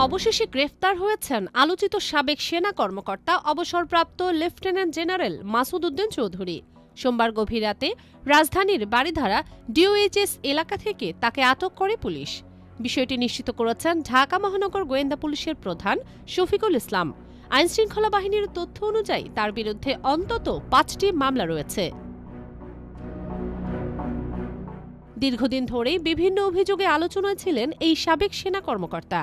অবশেষে গ্রেফতার হয়েছেন আলোচিত সাবেক সেনা কর্মকর্তা অবসরপ্রাপ্ত লেফটেন্যান্ট জেনারেল মাসুদ উদ্দিন চৌধুরী। সোমবার গভীর রাতে রাজধানীর বারিধারা ডিওএইচএস এলাকা থেকে তাকে আটক করে পুলিশ। বিষয়টি নিশ্চিত করেছেন ঢাকা মহানগর গোয়েন্দা পুলিশের প্রধান শফিকুল ইসলাম। আইনশৃঙ্খলা বাহিনীর তথ্য অনুযায়ী তার বিরুদ্ধে অন্তত ৫টি মামলা রয়েছে। দীর্ঘদিন ধরেই বিভিন্ন অভিযোগে আলোচনায় ছিলেন এই সাবেক সেনা কর্মকর্তা।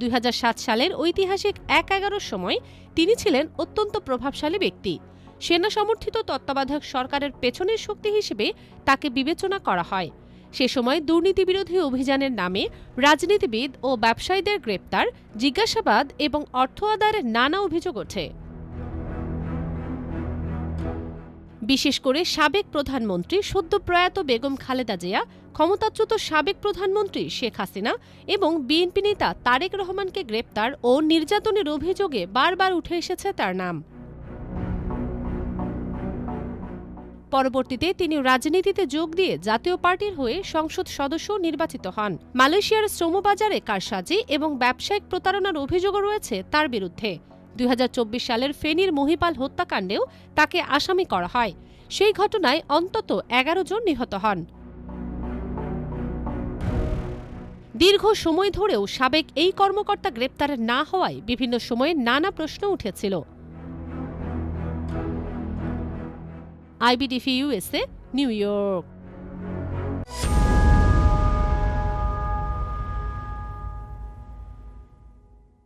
২০০৭ সালের ঐতিহাসিক ১/১১ সময় তিনি ছিলেন অত্যন্ত প্রভাবশালী ব্যক্তি। সেনা সমর্থিত তত্ত্বাবধায়ক সরকারের পেছনের শক্তি হিসেবে তাকে বিবেচনা করা হয়। সে সময় দুর্নীতিবিরোধী অভিযানের নামে রাজনীতিবিদ ও ব্যবসায়ীদের গ্রেপ্তার, জিজ্ঞাসাবাদ এবং অর্থ আদায়ের নানা অভিযোগ ওঠে। বিশেষ করে সাবেক প্রধানমন্ত্রী সদ্য প্রয়াত বেগম খালেদা জিয়া, ক্ষমতাচ্যুত সাবেক প্রধানমন্ত্রী শেখ হাসিনা এবং বিএনপি নেতা তারেক রহমানকে গ্রেপ্তার ও নির্যাতনের অভিযোগে বারবার উঠে এসেছে তার নাম। পরবর্তীতে তিনি রাজনীতিতে যোগ দিয়ে জাতীয় পার্টির হয়ে সংসদ সদস্য নির্বাচিত হন। মালয়েশিয়ার শ্রমবাজারে কারসাজি এবং ব্যবসায়িক প্রতারণার অভিযোগও রয়েছে তার বিরুদ্ধে। ২০২৪ সালের ফেনীর মহিপাল হত্যাকাণ্ডেও তাকে আসামি করা হয়। সেই ঘটনায় অন্তত ১১ জন নিহত হন। দীর্ঘ সময় ধরেও সাবেক এই কর্মকর্তা গ্রেপ্তার না হওয়ায় বিভিন্ন সময়ে নানা প্রশ্ন উঠেছিল। IBTV USA, new York.